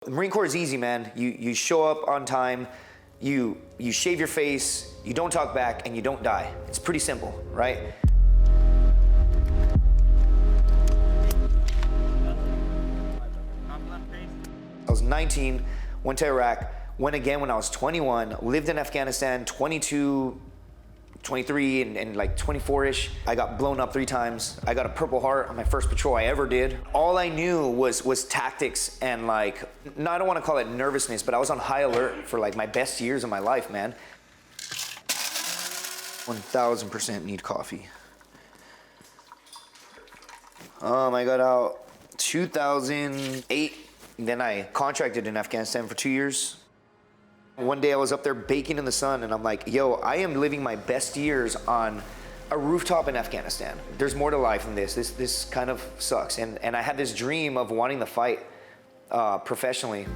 The Marine Corps is easy, man. You show up on time, you shave your face, you don't talk back, and you don't die. It's pretty simple, right? I was 19, went to Iraq, went again when I was 21, lived in Afghanistan, 22, 23 and like 24-ish. I got blown up 3 times. I got a Purple Heart on my first patrol I ever did. All I knew was tactics and like, no, I don't want to call it nervousness, but I was on high alert for like my best years of my life, man. 1000% need coffee. I got out 2008. Then I contracted in Afghanistan for 2 years. One day I was up there baking in the sun and I'm like, yo, I am living my best years on a rooftop in Afghanistan. There's more to life than this. This kind of sucks. And I had this dream of wanting to fight professionally.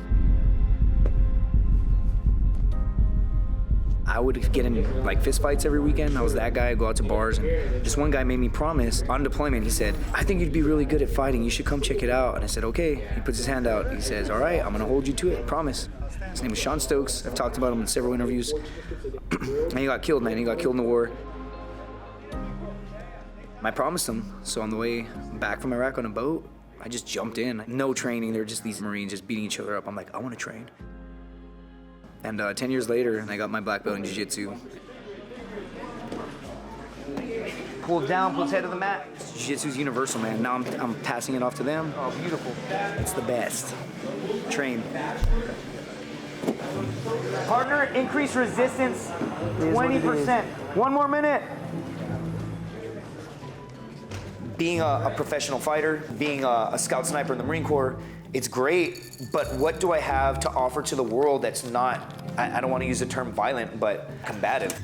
I would get in like fist fights every weekend. I was that guy. I'd go out to bars, and this one guy made me promise on deployment. He said, I think you'd be really good at fighting. You should come check it out. And I said, okay. He puts his hand out. He says, all right, I'm gonna hold you to it, promise. His name was Sean Stokes. I've talked about him in several interviews. And he got killed, man. He got killed in the war. I promised him. So on the way back from Iraq on a boat, I just jumped in. No training. There were just these Marines just beating each other up. I'm like, I want to train. And 10 years later, I got my black belt in jiu-jitsu. Pull down, pull his head to the mat. Jiu-jitsu's universal, man. Now I'm passing it off to them. Oh, beautiful. It's the best. Train. Partner, increase resistance 20%. 1 more minute. Being a professional fighter, being a scout sniper in the Marine Corps, it's great, but what do I have to offer to the world that's not, I don't want to use the term violent, but combative?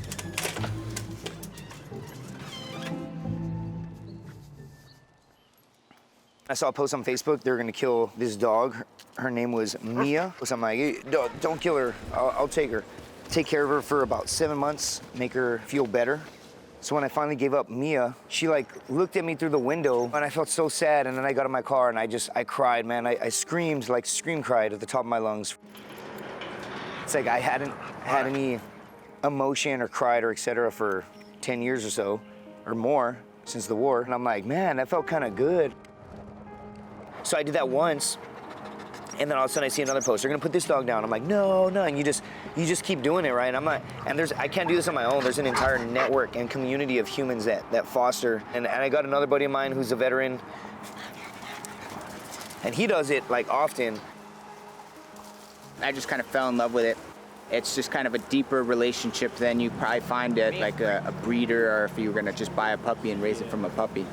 I saw a post on Facebook, they were gonna kill this dog. Her name was Mia. So I'm like, hey, don't kill her, I'll take her. Take care of her for about 7 months, make her feel better. So when I finally gave up Mia, she like looked at me through the window and I felt so sad, and then I got in my car and I cried, man. I screamed, like cried at the top of my lungs. It's like I hadn't had any emotion or cried or et cetera for 10 years or so, or more, since the war. And I'm like, man, that felt kind of good. So I did that once, and then all of a sudden I see another post. They're gonna put this dog down. I'm like, no, and you just keep doing it, right? I can't do this on my own. There's an entire network and community of humans that foster. And I got another buddy of mine who's a veteran, and he does it like often. I just kind of fell in love with it. It's just kind of a deeper relationship than you probably find at like a breeder, or if you were gonna just buy a puppy and raise it from a puppy.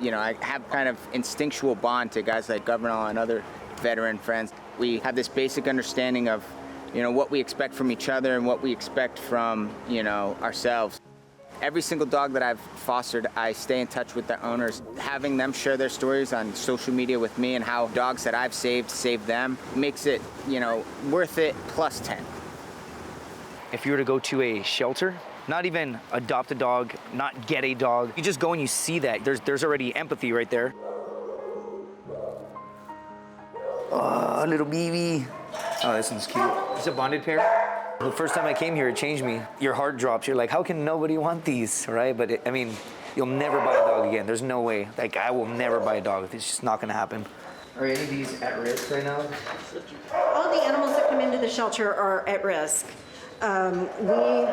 You know, I have kind of instinctual bond to guys like Governale and other veteran friends. We have this basic understanding of, you know, what we expect from each other and what we expect from, you know, ourselves. Every single dog that I've fostered, I stay in touch with the owners. Having them share their stories on social media with me and how dogs that I've saved them makes it, you know, worth it plus 10. If you were to go to a shelter, not even adopt a dog, not get a dog, you just go and you see that. There's already empathy right there. Oh, little baby. Oh, this one's cute. It's a bonded pair. The first time I came here, it changed me. Your heart drops. You're like, how can nobody want these, right? But I mean, you'll never buy a dog again. There's no way. Like, I will never buy a dog. It's just not gonna happen. Are any of these at risk right now? All the animals that come into the shelter are at risk. We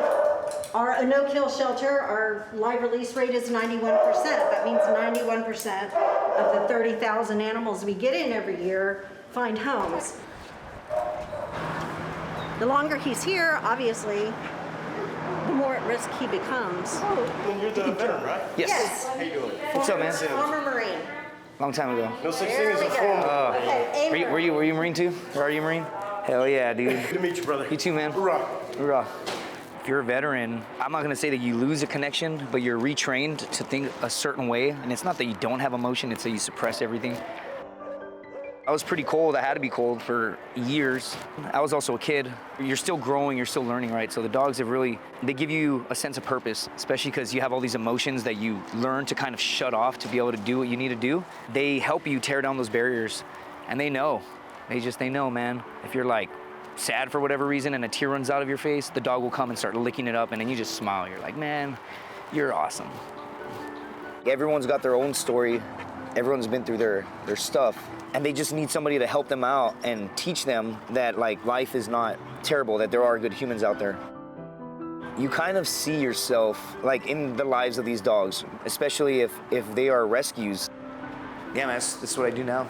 are a no-kill shelter. Our live release rate is 91%. That means 91% of the 30,000 animals we get in every year find homes. The longer he's here, obviously, the more at risk he becomes. Well, you're the veteran, right? Yes. How you doing? What's up, man? Former Marine. Long time ago. No such thing as a former. Okay, Were you Marine too? Or are you Marine? Hell yeah, dude. Good to meet you, brother. You too, man. Hoorah. Hoorah. If you're a veteran, I'm not gonna say that you lose a connection, but you're retrained to think a certain way. And it's not that you don't have emotion, it's that you suppress everything. I was pretty cold. I had to be cold for years. I was also a kid. You're still growing, you're still learning, right? So the dogs they give you a sense of purpose, especially because you have all these emotions that you learn to kind of shut off to be able to do what you need to do. They help you tear down those barriers, and they know They know, man. If you're like sad for whatever reason and a tear runs out of your face, the dog will come and start licking it up, and then you just smile. You're like, man, you're awesome. Everyone's got their own story. Everyone's been through their stuff, and they just need somebody to help them out and teach them that like life is not terrible, that there are good humans out there. You kind of see yourself like in the lives of these dogs, especially if they are rescues. Yeah, man, this is what I do now.